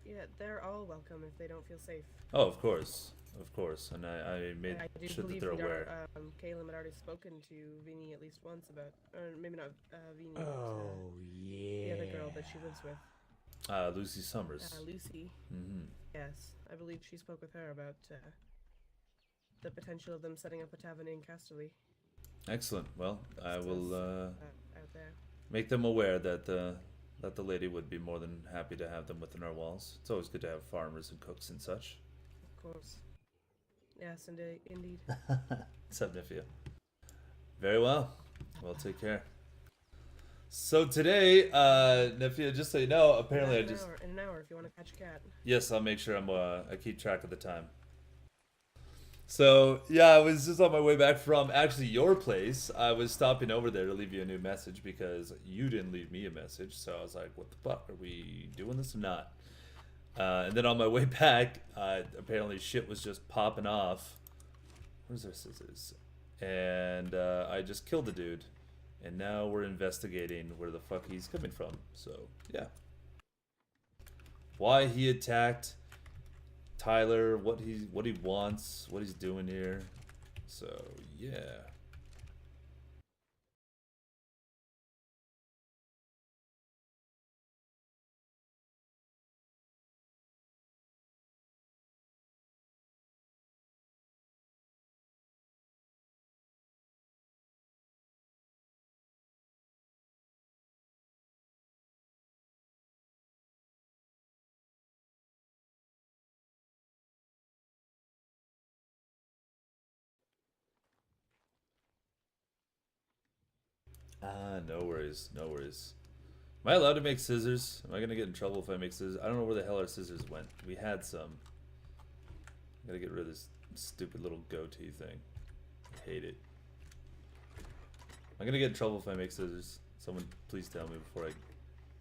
Speaker 9: Yeah, they're all welcome if they don't feel safe.
Speaker 2: Oh, of course. Of course, and I made sure that they're aware.
Speaker 9: Caleb had already spoken to Vini at least once about, or maybe not Vini,
Speaker 4: yeah.
Speaker 9: the other girl that she lives with.
Speaker 2: Lucy Summers.
Speaker 9: Lucy. Yes, I believe she spoke with her about the potential of them setting up a tavern in Casterly.
Speaker 2: Excellent. Well, I will
Speaker 9: out there.
Speaker 2: make them aware that the lady would be more than happy to have them within our walls. It's always good to have farmers and cooks and such.
Speaker 9: Of course. Yes, indeed.
Speaker 2: What's up, nephew? Very well. Well, take care. So today, nephew, just so you know, apparently
Speaker 9: in an hour, if you want to catch a cat.
Speaker 2: Yes, I'll make sure I keep track of the time. So yeah, I was just on my way back from actually your place. I was stopping over there to leave you a new message because you didn't leave me a message. So I was like, what the fuck? Are we doing this or not? And then on my way back, apparently shit was just popping off. Where's our scissors? And I just killed the dude. And now we're investigating where the fuck he's coming from. So, yeah. Why he attacked Tyler, what he wants, what he's doing here. So, yeah. No worries, no worries. Am I allowed to make scissors? Am I gonna get in trouble if I make scissors? I don't know where the hell our scissors went. We had some. Gotta get rid of this stupid little goatee thing. I hate it. I'm gonna get in trouble if I make scissors. Someone please tell me before I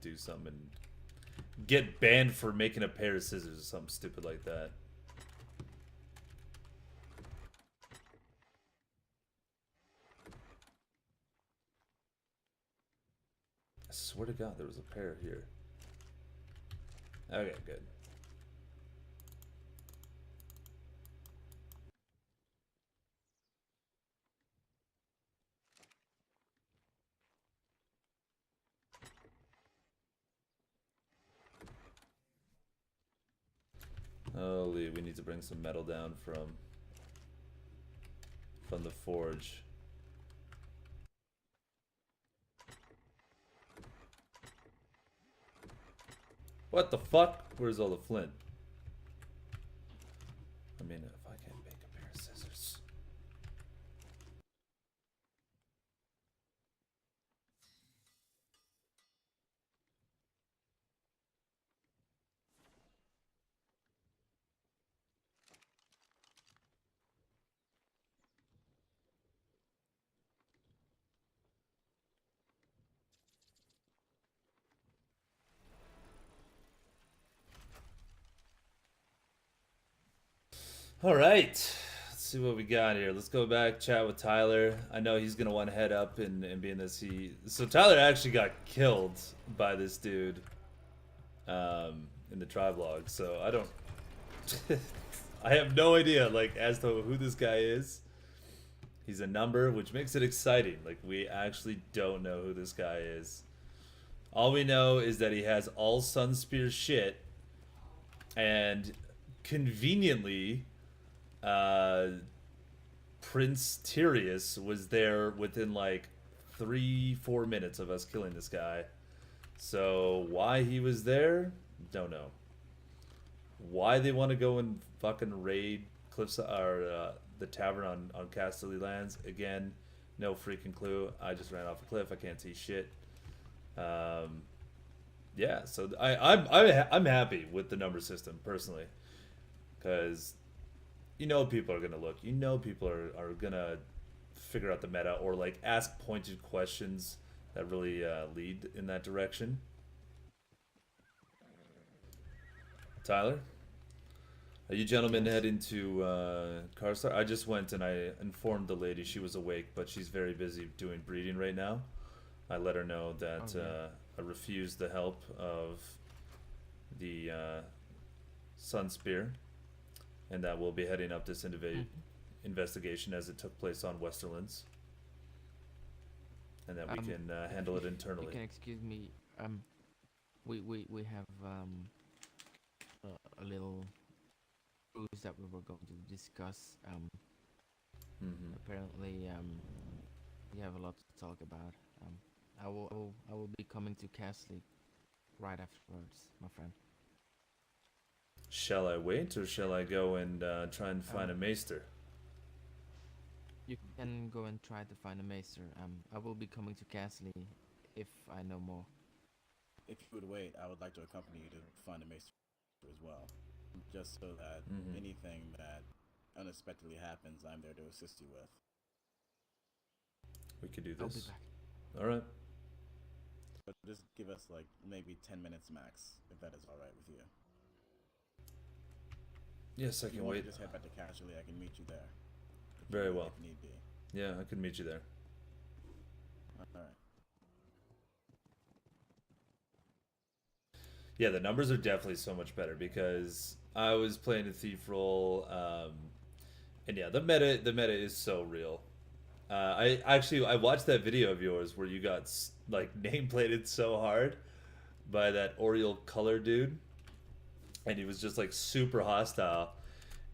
Speaker 2: do something and get banned for making a pair of scissors or something stupid like that. I swear to God, there was a pair here. Okay, good. Holy, we need to bring some metal down from the forge. What the fuck? Where's all the flint? I mean, if I can't make a pair of scissors. All right, let's see what we got here. Let's go back, chat with Tyler. I know he's gonna want to head up and be in this. So Tyler actually got killed by this dude in the tribe log. So I don't, I have no idea like as to who this guy is. He's a number, which makes it exciting. Like we actually don't know who this guy is. All we know is that he has all Sunspear shit, and conveniently. Prince Tyrius was there within like 3-4 minutes of us killing this guy. So why he was there, don't know. Why they want to go and fucking raid Cliffs or the tavern on Casterly Lands again, no freaking clue. I just ran off a cliff. I can't see shit. Yeah, so I'm happy with the number system personally, because you know people are gonna look. You know people are gonna figure out the meta or like ask pointed questions that really lead in that direction. Tyler, are you gentlemen heading to Carstar? I just went and I informed the lady she was awake, but she's very busy doing breeding right now. I let her know that I refused the help of the Sunspear, and that we'll be heading up this investigation as it took place on Westerlands, and that we can handle it internally.
Speaker 7: You can excuse me. We have a little cruise that we were going to discuss. Apparently, we have a lot to talk about. I will be coming to Castley right afterwards, my friend.
Speaker 2: Shall I wait, or shall I go and try and find a maester?
Speaker 7: You can go and try to find a maester. I will be coming to Castley if I know more.
Speaker 5: If you would wait, I would like to accompany you to find a maester as well, just so that anything that unexpectedly happens, I'm there to assist you with.
Speaker 2: We could do
Speaker 7: I'll be
Speaker 2: this.
Speaker 7: back.
Speaker 2: All right.
Speaker 5: But just give us like maybe 10 minutes max, if that is all right with you.
Speaker 2: Yes, I
Speaker 5: If you
Speaker 2: can
Speaker 5: want
Speaker 2: wait.
Speaker 5: to just head back to Casually, I can meet you there.
Speaker 2: Very well.
Speaker 5: If need be.
Speaker 2: Yeah, I can meet you there.
Speaker 5: Alright.
Speaker 2: Yeah, the numbers are definitely so much better because I was playing a thief role, and yeah, the meta is so real. I watched that video of yours where you got like nameplated so hard by that Oriole color dude, and he was just like super hostile,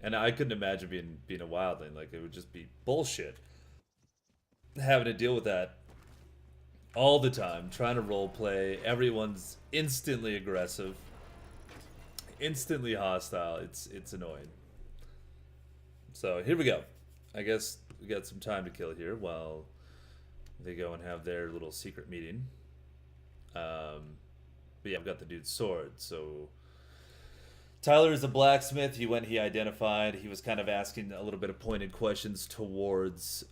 Speaker 2: and I couldn't imagine being a wildling. Like it would just be bullshit having to deal with that all the time, trying to role play. Everyone's instantly aggressive, instantly hostile. It's annoying. So here we go. I guess we got some time to kill here while they go and have their little secret meeting. But yeah, I've got the dude's sword. So Tyler is a blacksmith. He identified. He was kind of asking a little bit of pointed questions towards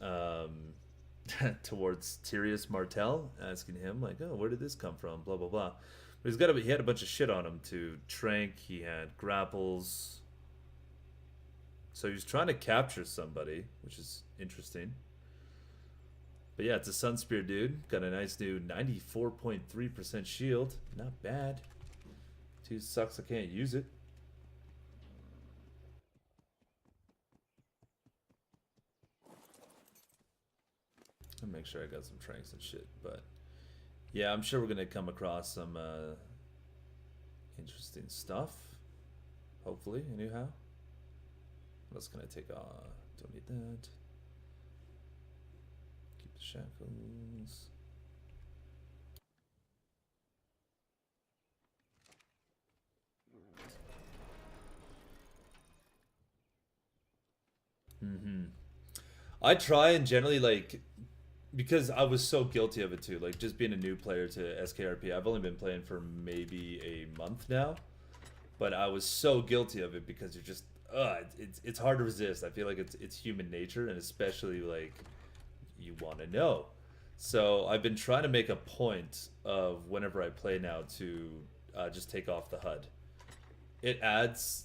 Speaker 2: towards Tyrius Martell, asking him like, "Oh, where did this come from?" Blah blah blah. But he had a bunch of shit on him too. Trank. He had grapples. So he was trying to capture somebody, which is interesting. But yeah, it's a Sunspear dude. Got a nice new 94.3% shield. Not bad. 2 sucks I can't use it. I'll make sure I got some tranks and shit. But yeah, I'm sure we're going to come across some interesting stuff. Hopefully, anyhow. What else can I take off? Don't need that. Keep the shackles. I try and generally like, because I was so guilty of it too, like just being a new player to SKRP. I've only been playing for maybe a month now, but I was so guilty of it because you're just it's hard to resist. I feel like it's human nature, and especially like you want to know. So I've been trying to make a point of whenever I play now to just take off the HUD. It adds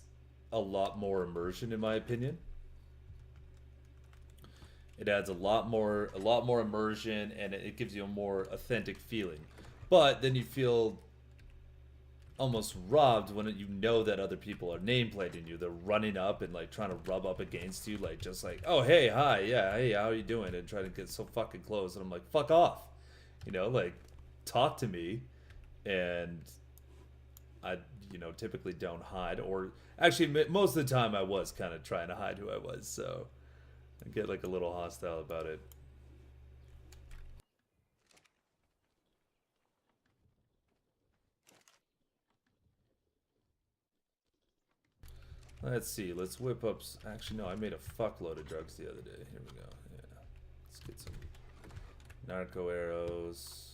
Speaker 2: a lot more immersion, in my opinion. It adds a lot more immersion, and it gives you a more authentic feeling. But then you feel almost robbed when you know that other people are nameplating you. They're running up and like trying to rub up against you, like just like, oh hey, hi, yeah, hey, how are you doing? And trying to get so fucking close, and I'm like, fuck off, you know, like talk to me. And I, you know, typically don't hide, or actually most of the time I was kind of trying to hide who I was, so I get like a little hostile about it. Let's see. Let's whip up. Actually, no. I made a fuckload of drugs the other day. Here we go. Yeah. Let's get some narco arrows.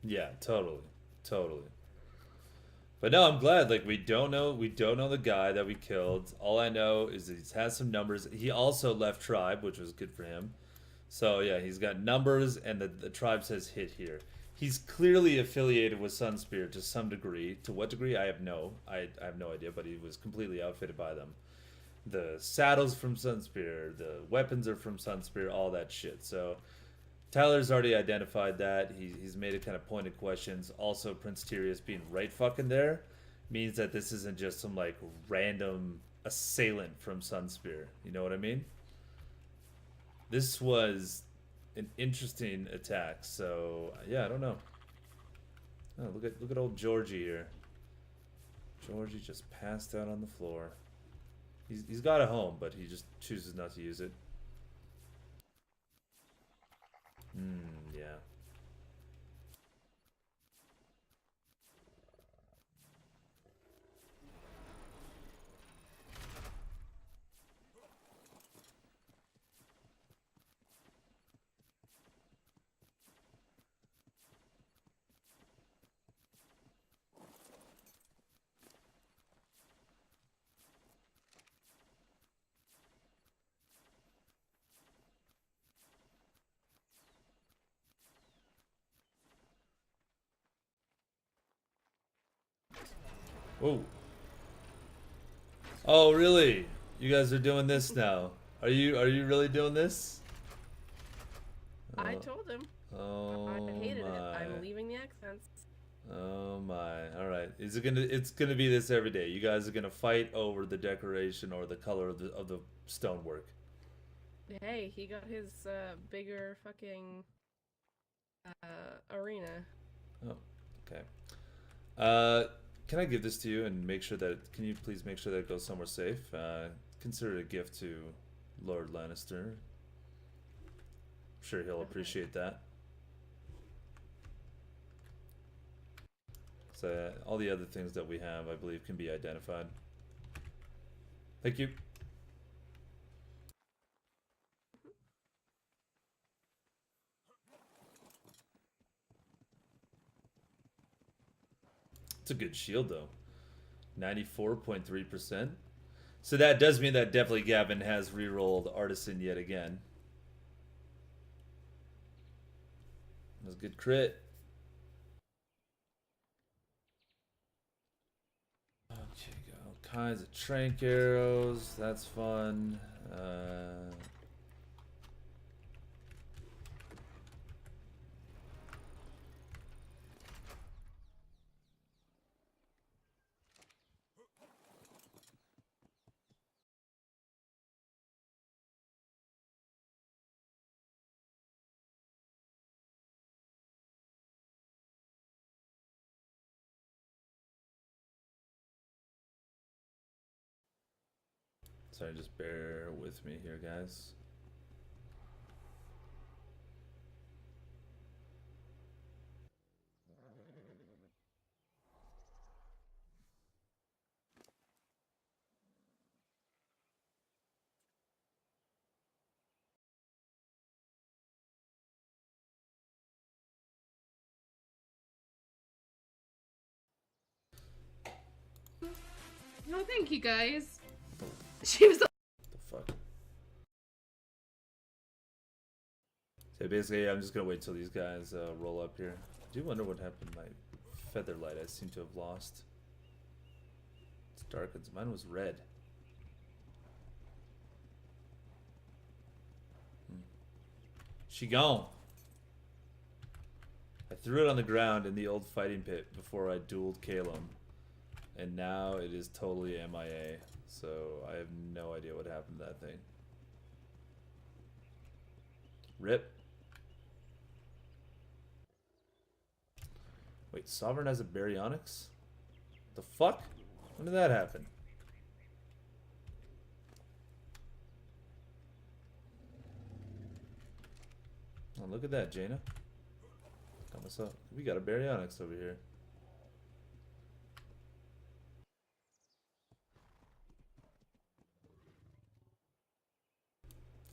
Speaker 2: Yeah, totally. But no, I'm glad. Like we don't know the guy that we killed. All I know is that he has some numbers. He also left tribe, which was good for him. So yeah, he's got numbers, and the tribe says hit here. He's clearly affiliated with Sunspear to some degree. To what degree, I have no idea. But he was completely outfitted by them. The saddles from Sunspear, the weapons are from Sunspear, all that shit. So Tyler's already identified that. He's made it kind of pointed questions. Also, Prince Tyrius being right fucking there means that this isn't just some like random assailant from Sunspear. You know what I mean? This was an interesting attack. So yeah, I don't know. Oh, look at old Georgie here. Georgie just passed out on the floor. He's got a home, but he just chooses not to use it. Yeah. Whoa. Oh, really? You guys are doing this now? Are you really doing this?
Speaker 9: I told him.
Speaker 2: Oh
Speaker 9: I hated it.
Speaker 2: my.
Speaker 9: I'm leaving the accents.
Speaker 2: Oh my. All right. It's gonna be this every day. You guys are gonna fight over the decoration or the color of the stonework.
Speaker 9: Hey, he got his bigger fucking arena.
Speaker 2: Oh, okay. Can I give this to you and make sure that can you please make sure that it goes somewhere safe? Consider it a gift to Lord Lannister. I'm sure he'll appreciate that. So all the other things that we have, I believe, can be identified. Thank you. It's a good shield though. 94.3%. So that does mean that definitely Gavin has re-rolled Artisan yet again. That was a good crit. Okay, got all kinds of trank arrows. That's fun. Sorry, just bear with me here, guys.
Speaker 9: No, thank you guys. She was.
Speaker 2: The fuck? So basically, I'm just gonna wait till these guys roll up here. I do wonder what happened to my featherlight. I seem to have lost. It's darkens. Mine was red. She gone. I threw it on the ground in the old fighting pit before I dueled Calum. And now it is totally MIA. So I have no idea what happened to that thing. RIP. Wait, Sovereign has a Baryonyx? The fuck? When did that happen? Oh, look at that, Jaina. Got myself. We got a Baryonyx over here.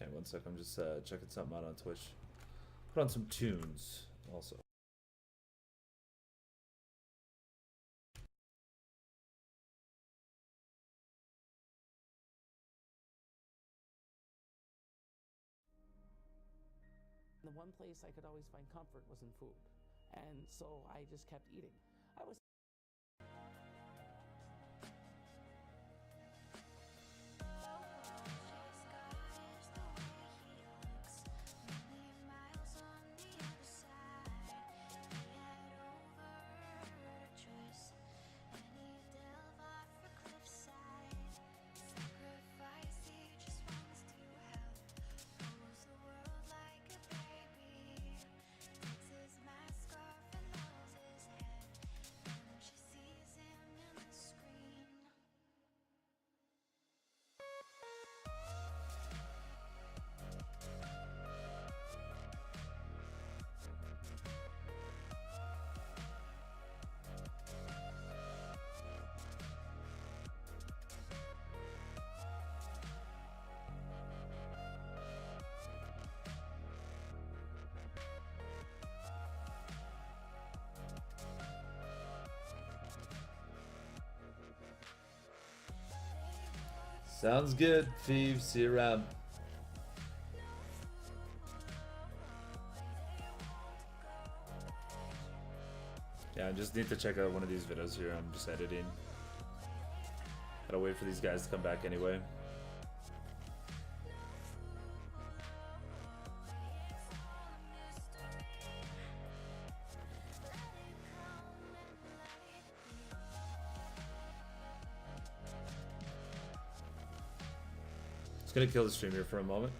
Speaker 2: Okay, one sec. I'm just checking something out on Twitch. Put on some tunes also.
Speaker 10: The one place I could always find comfort was in food, and so I just kept eating. I was
Speaker 2: Sounds good, Phoebe. See you around. Yeah, I just need to check out one of these videos here. I'm just editing. Gotta wait for these guys to come back anyway. Just gonna kill the stream here for a moment.